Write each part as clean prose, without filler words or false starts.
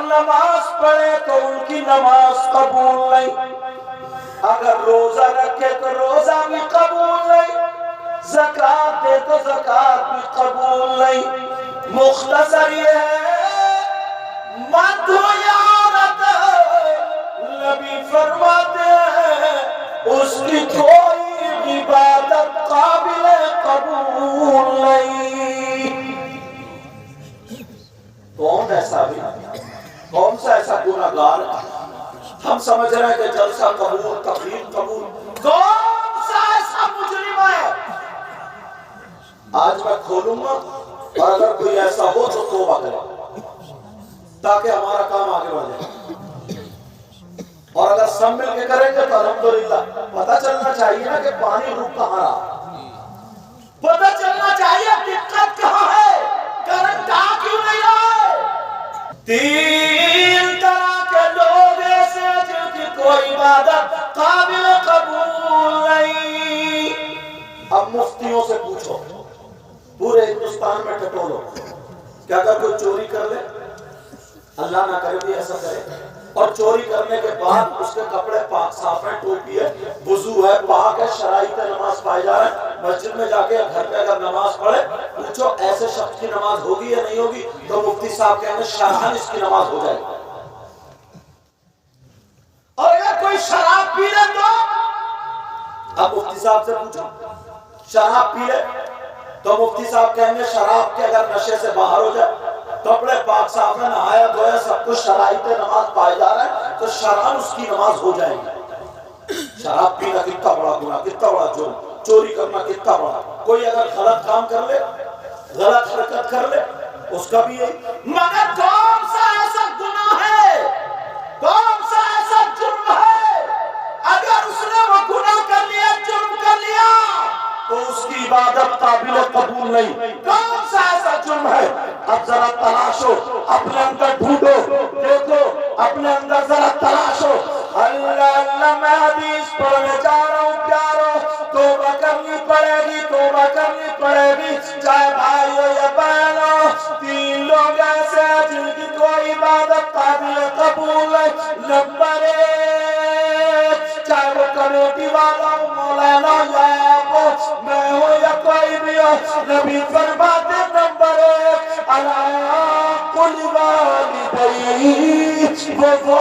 نماز پڑھے تو ان کی نماز قبول نہیں، اگر روزہ رکھے تو روزہ بھی قبول نہیں، زکات دے تو زکات بھی قبول نہیں۔ مختصر یہ ہے مرد ہو یا عورت، نبی فرماتے ہیں اس کی کوئی عبادت قابل قبول نہیں۔ کون ایسا بھی، کون سا ایسا گناہگار ہم سمجھ رہے ہیں کہ جلسہ قبول، تقریر قبول، کون سا ایسا مجرم ہے؟ آج میں کھولوں گا اور اگر کوئی ایسا ہو تو توبہ کرے تاکہ ہمارا کام آگے بڑھ جائے، اور اگر سب مل کے کریں گے تو الحمدللہ پتہ چلنا چاہیے نا کہ پانی روک کہاں رہا، پتہ چلنا چاہیے دقت کہاں ہے، کرنٹ آ کیوں نہیں رہا ہے۔ تین طرح کے لوگ ایسے جن کی کوئی عبادت قابل قبول نہیں۔ اب مفتیوں سے پوچھو، پورے ہندوستان میں ٹٹولو کہ اگر کوئی چوری کر لے، اللہ نہ کرے بھی ایسا کرے، اور چوری کرنے کے بعد اس کے کپڑے پاک صاف ہیں، ٹوپی ہے، وضو ہے، پاک ہے، شرائط نماز پائے جا رہے ہیں، مسجد میں جا کے گھر پہ اگر نماز پڑھے پوچھو ایسے شخص کی نماز ہوگی یا نہیں ہوگی، تو مفتی صاحب کہیں گے شرعاً اس کی نماز ہو جائے گی۔ اور اگر کوئی شراب پی لے تو اب مفتی صاحب سے پوچھو شراب پی لے تو مفتی صاحب کہیں گے شراب کے اگر نشے سے باہر ہو جائے، کپڑے پاک صاف میں نہایا دھویا سب کچھ شرائط نماز پائے جا رہا ہے تو شرعاً اس کی نماز ہو جائے گی۔ شراب پینا کتنا بڑا گناہ، کتنا بڑا جرم، چوری کرنا کتنا بڑا، کوئی اگر غلط کام کر لے، غلط حرکت کر لے اس کا بھی یہی، مگر کون سا ایسا گناہ ہے، کون سا ایسا جرم ہے اگر اس نے وہ گناہ کر لیا، جرم کر لیا تو اس کی عبادت قابل قبول نہیں۔ کون سا ایسا جرم ہے؟ اب ذرا تلاشو، اپنے اندر ڈھونڈو، دیکھو اپنے اندر ذرا تلاشو۔ اللہ اللہ میں حدیث پڑھنے جا رہا ہوں پیارو، توبہ کرنی پڑے گی، توبہ کرنی پڑے گی، چاہے بھائی ہو یا بہن ہو۔ تین لوگ ایسے ہیں جن کی کوئی عبادت قابل قبول نہیں۔ نمبر ایک، چاہے وہ کمیٹی والا ہو، مولانا یا آپ ہو، میں ہوں یا کوئی بھی ہو، نبی فرماتے نمبر ایک، اللہ کل والدی، وہ ہے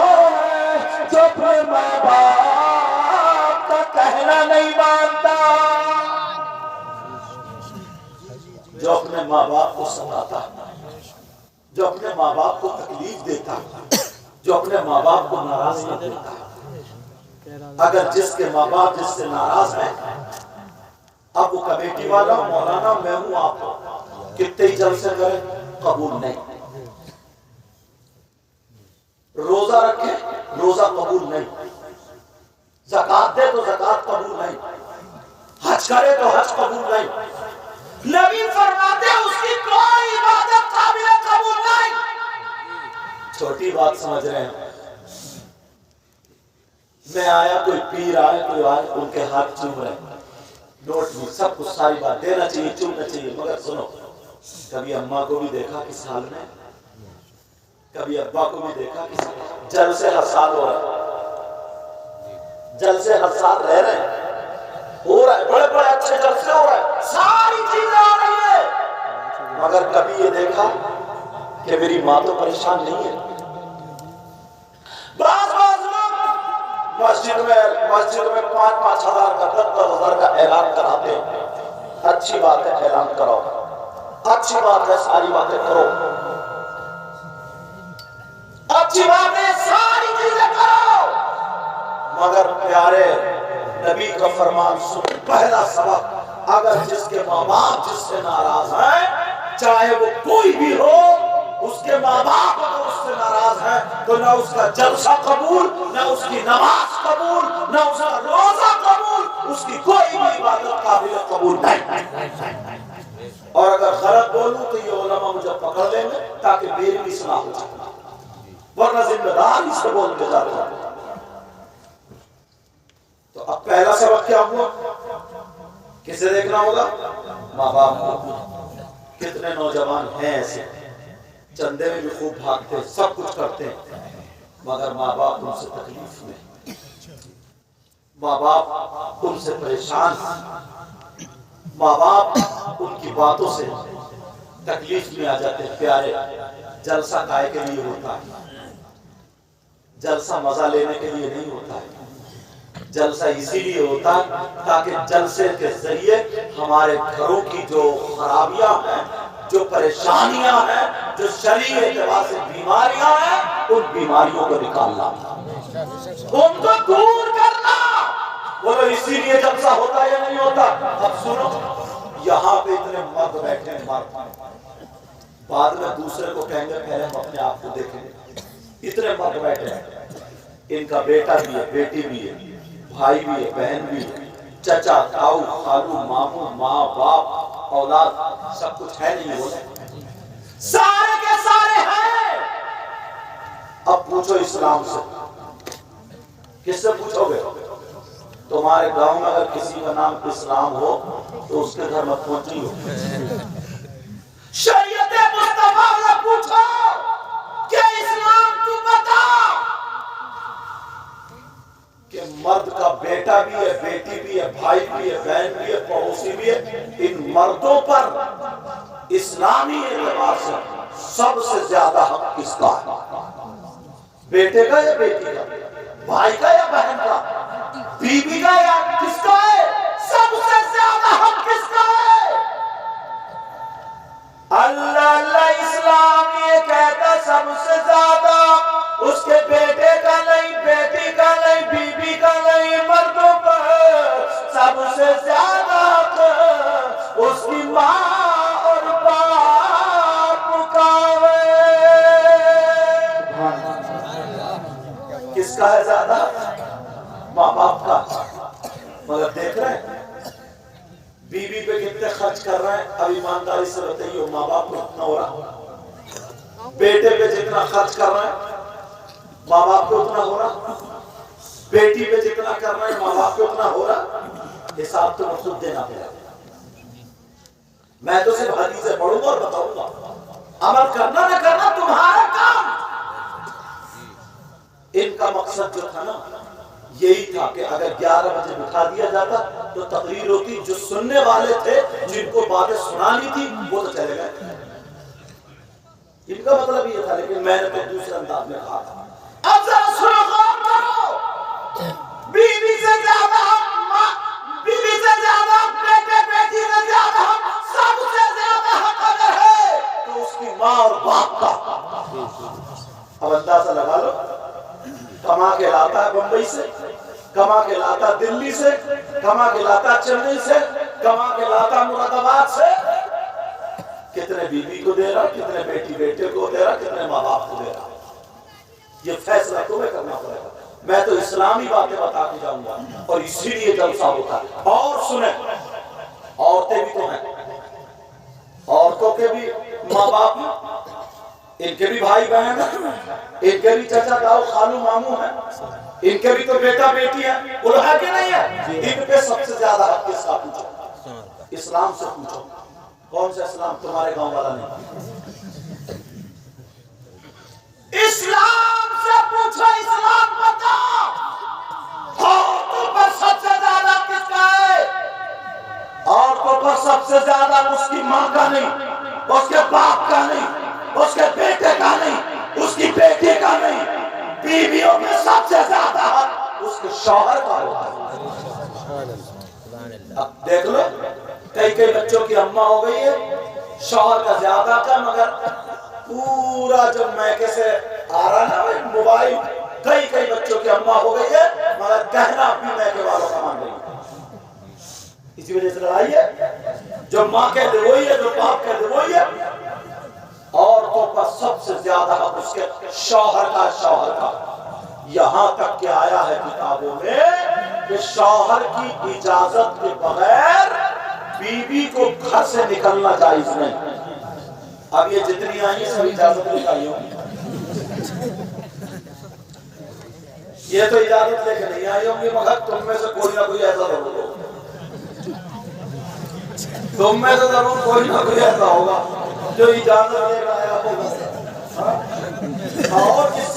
جو اپنے ماں باپ کا کہنا نہیں مانتا، جو اپنے ماں باپ کو ستاتا، جو اپنے ماں باپ کو تکلیف دیتا، جو اپنے ماں باپ کو ناراض نہ دیتا۔ اگر جس کے ماں باپ جس سے ناراض ہیں، اب وہ کمیٹی والا مولانا میں ہوں آپ ہو، کتنے ہی جلسے کریں قبول نہیں، روزہ رکھے روزہ قبول نہیں، زکات دے تو زکات قبول نہیں، حج کرے تو حج قبول نہیں۔ نبی فرماتے اس کی کوئی عبادت قابل قبول نہیں۔ چھوٹی بات سمجھ رہے ہیں؟ میں آیا، کوئی پیر آئے، کوئی آئے، ان کے ہاتھ چوم رہے، نوٹ میں سب کچھ ساری بات دینا چاہیے، چومنا چاہیے، مگر سنو، کبھی اماں کو بھی دیکھا کس حال میں، کبھی ابا کو بھی دیکھا کس حال میں، جلسے ہر سال ہو رہے ہیں، جلسے ہر سال رہ رہے ہیں، ہو رہا ہے، بڑے بڑے اچھے جلسے ہو رہے ہیں، ساری چیزیں ہو رہی ہیں، مگر کبھی یہ دیکھا کہ میری ماں تو پریشان نہیں ہے۔ بعض لوگ مسجد میں 5,000 کا 10,000 کا اعلان کراتے ہیں، اچھی بات ہے اعلان کرو، اچھی بات ہے ساری باتیں کرو، اچھی بات ہے ساری چیزیں کرو، مگر پیارے نبی کا فرمان سن، پہلا سبق، اگر جس کے ماں باپ جس سے ناراض ہیں، چاہے وہ کوئی بھی ہو، اس کے ماں باپ اگر اس سے ناراض ہیں تو نہ اس کا جلسہ قبول، نہ اس کی نماز قبول، نہ اس کا روزہ قبول، اس کی کوئی بھی عبادت قابل قبول نہیں۔ اور اگر غلط بولوں تو یہ علماء مجھے پکڑ لیں گے تاکہ میری بھی اصلاح ہو جائے، ورنہ ذمہ داری سے بول کے جاتے ہیں۔ تو اب پہلا سبق کیا ہوا؟ کسے دیکھنا ہوگا؟ ماں باپ کو۔ کتنے نوجوان ہیں ایسے چندے میں بھی خوب بھاگتے ہیں، سب کچھ کرتے ہیں، مگر ماں باپ ان سے تکلیف میں، ماں باپ ان سے پریشان، ماں باپ ان کی باتوں سے تکلیف میں آ جاتے ہیں۔ پیارے، جلسہ کائے کے لیے ہوتا ہے؟ جلسہ مزہ لینے کے لیے نہیں ہوتا ہے، جلسہ اسی لیے ہوتا ہے تاکہ جلسے کے ذریعے ہمارے گھروں کی جو خرابیاں ہیں، جو پریشانیاں ہیں، جو شرعی اعتبار سے بیماریاں ہیں، ان بیماریوں کو نکالنا، ان کو دور کرنا۔ بولو اسی لیے جلسہ ہوتا ہے یا نہیں ہوتا؟ اب سنو، یہاں پہ اتنے مرد بیٹھے ہیں، مرد بعد میں دوسرے کو کہیں گے پہلے ہم اپنے آپ کو دیکھیں گے۔ اتنے مرد بیٹھے ہیں، ان کا بیٹا بھی ہے، بیٹی بھی ہے، بھائی بھی ہے، بہن بھی ہے، چچا، تاؤ، خالو، ماموں، ماں، باپ، اولاد، سب کچھ ہے نہیں؟ بولے سارے کے سارے ہیں۔ اب پوچھو اسلام سے، کس سے پوچھو گے؟ تمہارے گاؤں میں اگر کسی کا نام اسلام ہو تو اس کے گھر مت پہنچی ہو۔ شریعت مصطفیٰ سے پوچھو کہ اسلام تو بتا کہ مرد کا بیٹا بھی ہے، بیٹی بھی ہے، بھائی بھی ہے، بہن بھی ہے، پڑوسی بھی ہے، ان مردوں پر اسلامی اعتبار سے سب سے زیادہ حق کس کا ہے؟ بیٹے کا یا بیٹی کا؟ بھائی کا یا بہن کا؟ بیوی کا یا کس کا ہے؟ سب سے زیادہ حق کس کا ہے؟ اللہ اللہ اسلام یہ کہتا سب سے زیادہ اس کے بیٹے کا نہیں، بیٹی کا نہیں، بیوی کا نہیں، مردوں پر سب سے زیادہ حق اس کی ماں اور باپ کا ہے۔ کس کا ہے زیادہ؟ ماں باپ کا۔ مگر دیکھ رہے ہیں بیوی پہ کتنے خرچ کر رہے ہیں؟ اب ایمانداری سے بتائیے، ماں باپ کو اتنا ہو رہا؟ بیٹے پہ جتنا خرچ کر رہے ہیں ماں باپ کو اتنا ہو رہا؟ بیٹی پہ جتنا کر رہے ہیں ماں باپ کو اتنا ہو رہا؟ حساب تو خود دینا پڑے گا۔ میں تو صرف حدیثیں پڑھوں گا اور بتاؤں گا، عمل کرنا نہ کرنا تمہارا کام۔ ان کا مقصد جو تھا نا یہی تھا کہ اگر 11 بجے بٹھا دیا جاتا تو تقریر ہوتی، جو سننے والے تھے جن کو باتیں سنانی تھی وہ تو چلے گئے۔ ان کا مطلب یہ تھا، لیکن میں نے تو دوسرے انداز میں کہا تھا۔ اب ذرا سنو، غور کرو، بیوی سے زیادہ ماں، بیوی سے زیادہ بیٹے، بیٹی سے زیادہ سب سے زیادہ حق اگر ہے تو اس کی ماں اور باپ کا۔ اب اندازہ لگا لو، کما کے لاتا ہے بمبئی سے، کما کے لاتا دلی سے، کما کے لاتا چنئی سے، کما کے لاتا مراد آباد سے، کتنے بیوی کو دے رہا، کتنے بیٹی بیٹے کو دے رہا، کتنے ماں باپ کو دے رہا۔ یہ فیصلہ تمہیں کرنا پڑے گا۔ میں تو اسلامی باتیں بتا کے جاؤں گا اور اسی لیے جلسہ ہوتا ہے۔ اور سنیں، عورتیں بھی تو ہیں، عورتوں کے بھی ماں باپ ہیں، ان کے بھی بھائی بہن ہیں، ان کے بھی چچا تاؤ خالو ماموں ہیں، ان کے بھی تو بیٹا بیٹی ہے، وہ ہے کہ نہیں ہے؟ ان پہ سب سے زیادہ حق کس کا؟ پوچھو، اسلام سے پوچھو۔ کون سا اسلام؟ تمہارے گاؤں والا نہیں، اسلام سے پوچھو، اسلام بتا عورتوں پر سب سے زیادہ کس کا ہے؟ عورتوں پر سب سے زیادہ اس کی ماں کا نہیں، اس کے باپ کا نہیں، اس کے بیٹے کا نہیں، اس کی بیٹی کا نہیں، بیویوں میں سب سے زیادہ حق اس کے شوہر کا ہوتا ہے۔ اب دیکھ لو، کئی بچوں کی اماں ہو گئی ہے، شوہر کا زیادہ کا، مگر پورا جب میکے سے آ رہا نا موبائل، کئی بچوں کی اماں ہو گئی ہے، مگر کہنا اپنی میکے والوں کا مان رہی ہے۔ اسی وجہ سے لڑائی ہے، جو ماں کہتے وہی ہے، جو باپ کہتے وہی ہے۔ عورتوں پر سب سے زیادہ حق اس کے شوہر کا، یہاں تک کہ آیا ہے کتابوں میں کہ شوہر کی اجازت کے بغیر بیوی کو گھر سے نکلنا جائز نہیں۔ اب یہ جتنی آئی سب اجازت لے کے آئی ہوں، یہ تو اجازت لے کے نہیں آئی ہوں گی، مگر تم میں سے کوئی نہ کوئی ایسا ہوگا، تم میں سے ضرور کوئی نہ کوئی ایسا ہوگا جو اجازت لے کے آیا ہوگا۔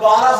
12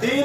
3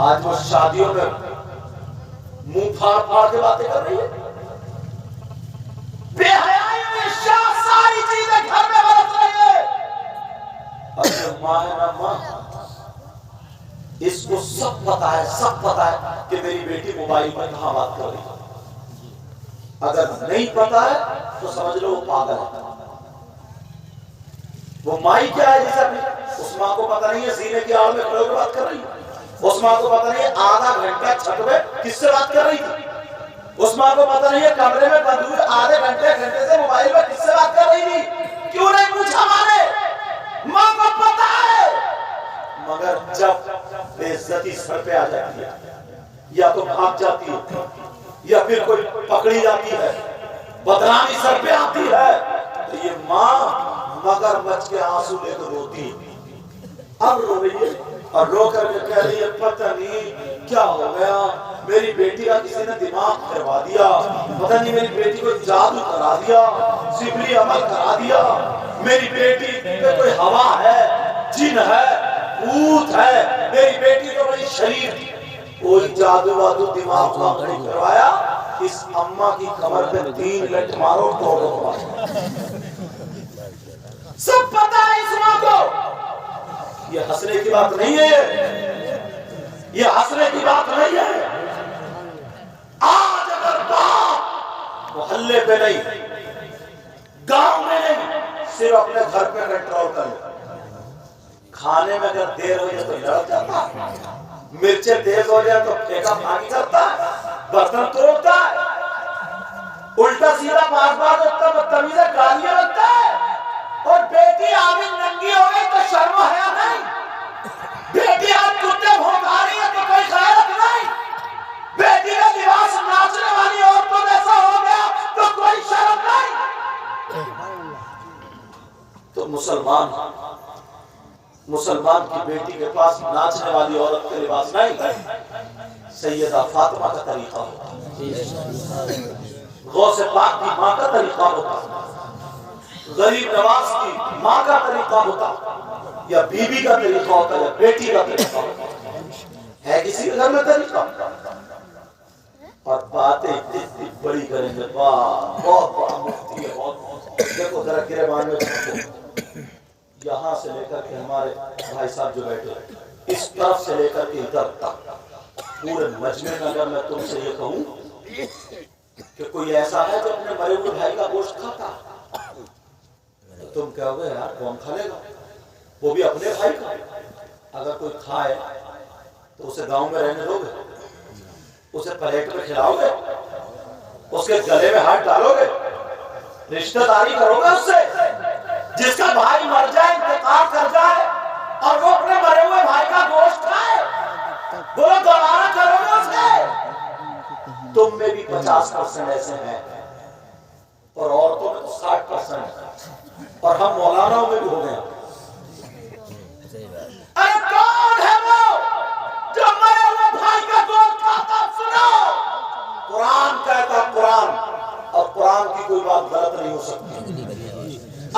آج وہ شادیوں میں منہ پھاڑ پھاڑ کے باتیں کر رہی ہے، بے حیائی میں ساری چیزیں گھر میں برت رہی ہے۔ اور یہ ماں ہے نا ماں، اس کو سب پتا ہے کہ میری بیٹی موبائل پر کہاں بات کر رہی ہے۔ اگر نہیں پتا ہے تو سمجھ لو وہ پاگل ہے۔ وہ مائی کیا ہے جیسا اس ماں کو پتا نہیں ہے سینے کی آڑ میں کھڑے ہو کے بات کر رہی ہے، اس ماں کو پتا نہیں ہے آدھا گھنٹہ چھت پہ کس سے بات کر رہی تھی، اس ماں کو پتا نہیں ہے کمرے میں بند ہوئے آدھے گھنٹے سے موبائل پر کس سے بات کر رہی تھی۔ کیوں نہیں پوچھا ماں نے؟ ماں کو پتا ہے، مگر جب بے عزتی سر پہ آ جاتی ہے یا تو بھاگ جاتی ہے یا پھر کوئی پکڑی جاتی ہے، بدنامی سر پہ آتی ہے، تو یہ ماں مگر بچ کے آنسو لے کر روتی ہے۔ اب رو رہی ہے اور رو کر کے کہہ رہی ہے پتہ نہیں کیا ہو گیا، میری بیٹی کا کسی نے دماغ کروا دیا، پتہ نہیں میری بیٹی کو جادو کرا دیا، سبلی عمل کرا دیا، میری بیٹی پہ کوئی ہوا ہے، جن ہے، بھوت ہے، میری بیٹی تو بڑی شریف، کوئی جادو وادو دماغ کو نہیں کروایا، اس اماں کی کمر پہ 3 لٹ مارو توڑو۔ سب پتا ہے اس ماں کو، یہ ہنسنے کی بات نہیں ہے، یہ ہنسنے کی بات نہیں ہے۔ آج اگر باپ محلے پہ نہیں، گاؤں میں نہیں، صرف اپنے گھر پہ کنٹرول کر لو، کھانے میں اگر دیر ہو جائے تو لڑ جاتا ہے، مرچیں تیز ہو جائے تو پھینکا پھانی کرتا ہے، برتن توڑتا ہے، الٹا سیدھا بار بار اتنا بدتمیزی گالیاں لگتا ہے، اور بیٹی آمین ننگی ہو گئی تو شرم و حیا نہیں، بیٹی آج کتے بھونکا رہی ہے تو کوئی غیرت نہیں، بیٹی کا لباس ناچنے والی عورتوں جیسا ہو گیا تو کوئی شرم نہیں۔ تو مسلمان کی بیٹی کے پاس ناچنے والی عورت کے لباس نہیں، سیدہ فاطمہ کا طریقہ ہوتا، غوث پاک کی ماں کا طریقہ ہوتا، غریب نواز کی ماں کا طریقہ ہوتا، یا بیوی کا طریقہ ہوتا، یا بیٹی کا طریقہ ہوتا ہے، کسی کے گھر میں طریقہ۔ اور باتیں اتنی بڑی کریں گے، بہت بڑا مفتی ہے، بہت دیکھو ذرا گریبان میں دیکھو، یہاں سے لے کر کے ہمارے بھائی صاحب جو بیٹھے اس طرف سے لے کر کے ادھر تک پورے مجمع میں اگر میں تم سے یہ کہوں کہ کوئی ایسا ہے جو اپنے مرے ہوئے بھائی کا گوشت کھاتا، تم کہو گے یار کون کھا لے گا، وہ بھی اپنے بھائی کا۔ اگر کوئی کھائے تو اسے گاؤں میں رہنے دو گے، اسے پلیٹ پہ کھلاؤ گے، اس کے گلے میں ہاتھ ڈالو گے، رشتہ داری کرو گے اس سے؟ جس کا بھائی مر جائے، انتقال کر جائے اور وہ اپنے مرے ہوئے بھائی کا گوشت کھائے، بولو دوبارہ کرو گے اس سے؟ تم میں بھی 50% ایسے ہیں، اور عورتوں میں تو 60% ہے، اور ہم مولاناؤں میں بھی ہو گئے۔ ارے کون ہے وہ جو مرے ہوئے بھائی کا گوشت کھاتا؟ سنو، قرآن کہتا، قرآن، اور قرآن کی کوئی بات غلط نہیں ہو سکتی،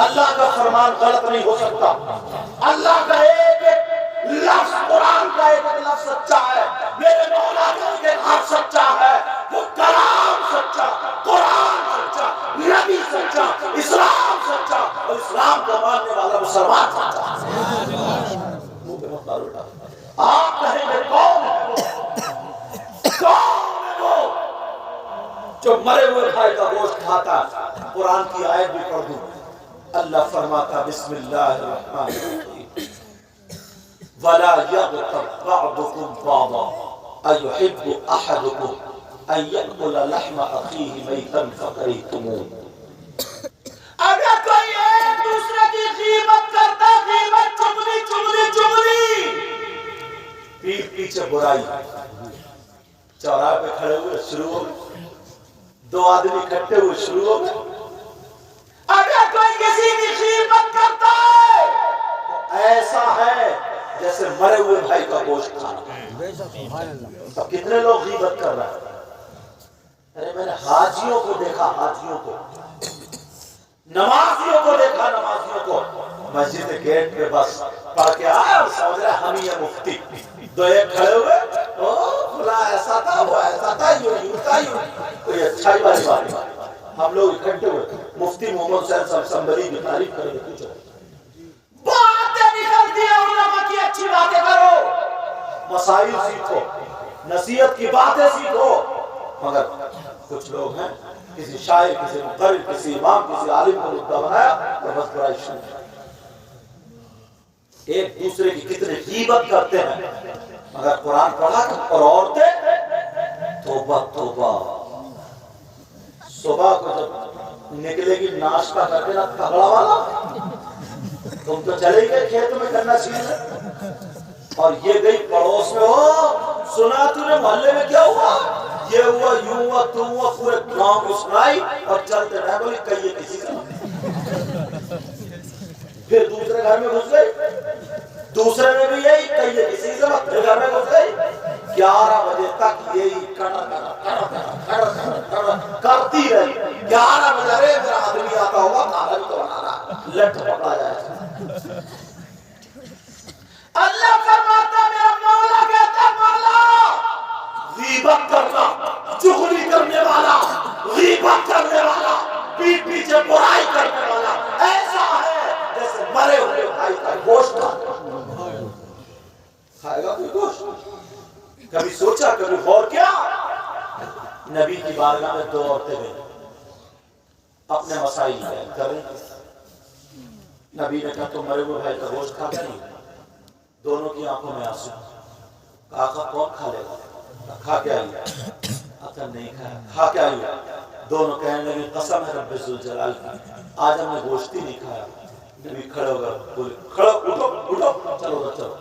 اللہ کا فرمان غلط نہیں ہو سکتا، اللہ کا ایک ایک لفظ، قرآن کا ایک ایک لفظ سچا ہے، میرے مولا کا ایک ایک حرف سچا ہے، وہ کلام سچا، قرآن سچا، نبی سچا، اسلام سچا، اور اسلام کو ماننے والا مسلمان سچا۔ آپ کہیں گے کون ہے وہ؟ کون ہے وہ جو مرے ہوئے بھائی کا گوشت کھاتا؟ قرآن کی آیت بھی پڑھ دوں، اللہ فرماتا بسم اللہ الرحمن الرحیم وَلَا يَغْتَبْ بَعْضُكُمْ بَعْضًا أَيُحِبُّ أَحَدُكُمْ أَن يَأْكُلَ لَحْمَ أَخِيهِ مَيْتًا فَكَرِهْتُمُوهُ۔ اگر کوئی ایک دوسرے کی غیبت کرتا، غیبت چغلی، پیٹ پیچھے برائی، چوراہے پہ کھڑے ہوئے شروع ہو گئے، 2 آدمی اکٹھے ہوئے شروع ہو گئے، اگر کوئی کسی کی غیبت کرتا ہے تو ایسا ہے جیسے مرے ہوئے بھائی کا گوشت کھانا۔ اب کتنے لوگ غیبت کر رہے ہیں؟ ارے میں نے حاجیوں کو دیکھا، حاجیوں کو، نمازیوں کو دیکھا، نمازیوں کو، مسجد کے گیٹ پہ بس پڑھ کے آئے اور سمجھ رہے ہم ہی ہیں مفتی، 2 ایک کھڑے ہوئے کھاتا ہی ہوئی اٹھتا ہی ہوئی. کوئی اچھائی والی بات نہیں. ہم لوگ اکٹھے ہوئے مفتی محمد حسین صاحب سنبری کی تعریف کریں گے. کچھ باتیں نکلتی ہیں علماء کی, اچھی باتیں کرو, مسائل سیکھو, نصیحت کی باتیں سیکھو. مگر کچھ لوگ ہیں کسی شاعر, کسی مقرر, کسی امام, کسی عالم کو مدعا بنایا اور بس برائی شروع. ایک دوسرے کی کتنے غیبت کرتے ہیں. مگر قرآن پڑھا اور عورتیں توبہ توبہ. صبح کو جب نکلے گی ناشتہ کر کے نا تگڑا والا, تم تو چلے گئے کھیت میں کرنا سیکھنے, اور یہ گئی پڑوس میں, ہو سنا تو نے محلے میں کیا ہوا, یہ ہوا, یوں ہوا, تم ہوا, پورے گاؤں کو سنائی اور چلتے رہے. بولی کہیے کسی کا. پھر دوسرے گھر میں گھس گئی, دوسرے میں بھی یہی کہیے کسی کا. پھر گھر میں گھس گئی, 11 بجے تک یہی کرتی رہی. 11 بجے رے میرا آدمی آتا ہوگا, کھانا بھی تو بنا رہا, لٹ پکڑا جائے. اللہ فرماتا, میرا مولا کہتا, مولا غیبت کرنا, چغلی کرنے والا, غیبت کرنے والا, پیٹ پیچھے برائی کرنے والا ایسا ہے جیسے مرے ہوئے بھائی کا گوشت کھائے گا. کوئی گوشت کبھی سوچا, کبھی غور کیا؟ نبی کی بارگاہ میں 2 عورتیں گئیں, اپنے مسائل بیان کر رہی. نبی نے کہا تم مرے ہوئے بھائی کا گوشت کھا نہیں. دونوں کی آنکھوں میں آنسو. کہا کون کھا لے گا؟ کھا کے آئیے. اکثر نہیں کھایا. کھا کے آئیے. دونوں کہنے لگے قسم ہے رب ذوالجلال کی, آج ہم نے گوشت ہی نہیں کھایا. نبی کھڑے ہو گئے, بولے کھڑو, اٹھو اٹھو, چلو چلو.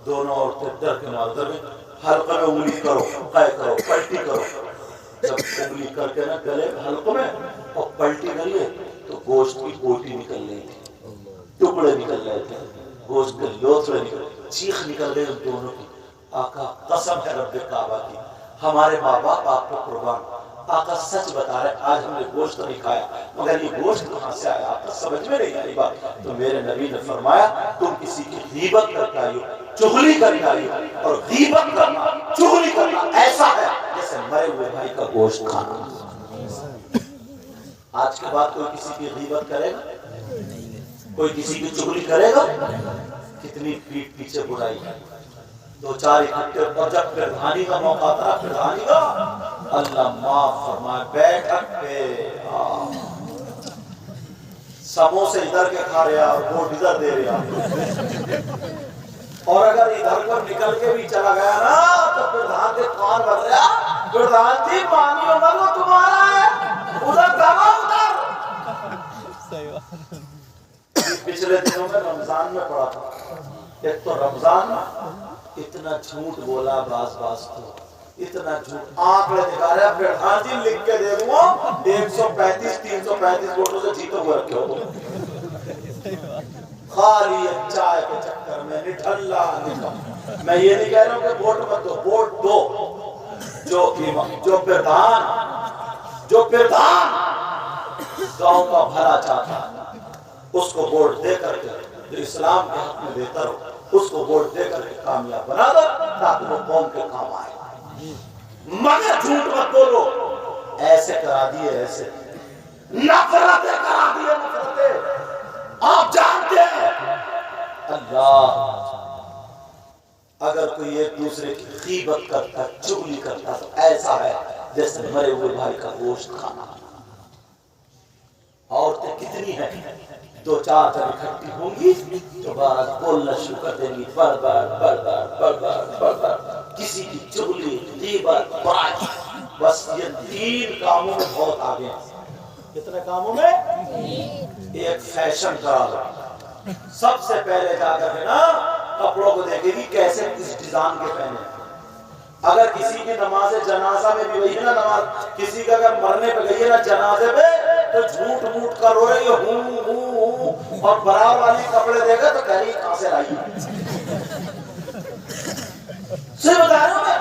دونوں عورتیں ڈر کے مار ڈر گئی. حلقے میں انگلی کرو, قے کرو, پلٹی کرو. جب انگلی کر کے نا گلے حلقے میں اور پلٹی کریے تو گوشت کی بوٹی نکل رہی تھی, ٹکڑے نکل رہے تھے, گوشت کے لوتھڑے نکل, چیخ نکل رہے ان دونوں کی. آقا قسم ہے رب کعبہ کی, ہمارے ماں باپ آپ کو قربان, آقا سچ بتا رہے, آج ہم نے گوشت نہیں کھایا, مگر یہ گوشت کہاں سے آیا؟ آپ کو سمجھ میں نہیں آئی بات. تو میرے نبی نے فرمایا تم کسی کی غیبت کر کے آئی ہو, چغلی کر کے آئی ہو, اور غیبت کرنا, چغلی کرنا ایسا ہے جیسے مرے ہوئے بھائی کا گوشت کھانا. آج کے بعد کوئی کسی کی غیبت کرے گا؟ کوئی کسی کی چغلی کرے گا؟ کتنی پیٹ پیچھے برائی ہے. 2-4 اکٹھے, اور جب پردھانی کا موقع آتا, پردھانی کا اللہ معاف فرمائے, بیٹھک پہ سموسے ادھر کے کھا رہے اور ووٹ ادھر دے رہے, اور اگر ادھر کو نکل کے بھی چلا گیا نا تو پردھان کے کان بن رہا, پردھان جی پانی عمر وہ تمہارا ہے, ادھر دھما ادھر. پچھلے دنوں میں رمضان میں پڑھا تھا, ایک تو رمضان اتنا جھوٹ بولا, باز کو اتنا جھوٹ, آنکھ دکھا رہا ہے, پھر ہاں جی لکھ کے دے دوں گا 135-335 ووٹوں سے جیتو ہوئے رکھے ہو. خالی چائے کے چکر میں نٹھلا. میں یہ نہیں کہہ رہا ہوں کہ ووٹ مت دو, ووٹ دو. جو پردھان گاؤں کا بھلا چاہتا ہے اس کو ووٹ دے کر کے, جو اسلام کے حق میں بہتر ہو اس کو ووٹ دے کر کے کامیاب بنا دو تاکہ وہ قوم کے کام آئے. مگر جھوٹ مت بولو, ایسے کرا دیے, ایسے نفرتیں کرا دیے, نفرتیں. آپ جانتے ہیں اللہ اگر کوئی ایک دوسرے کی غیبت کرتا, چغلی کرتا تو ایسا ہے جیسے مرے ہوئے بھائی کا گوشت کھانا. عورتیں کتنی ہیں, 2-4 جب اکٹھی ہوں گی تو بارہ بولنا شروع کر دیں گی, بڑھ کسی کی چغلی, غیبت, برائی. بس یہ 3 کاموں میں بہت آگے ہیں. کتنے کاموں میں؟ ایک فیشن کرا دو. سب سے پہلے جا کر کے نا کپڑوں کو دیکھے گی کیسے کس ڈیزائن کے پہنے. اگر کسی کی نماز جنازہ میں بھی وہی نا نماز, کسی کا اگر مرنے پہ گئی ہے نا جنازے پہ تو جھوٹ موٹ کر رو رہی ہوں, اور برار والی کپڑے دیکھا تو کہہ رہی کہاں سے لائی. صحیح بتا رہا ہوں میں,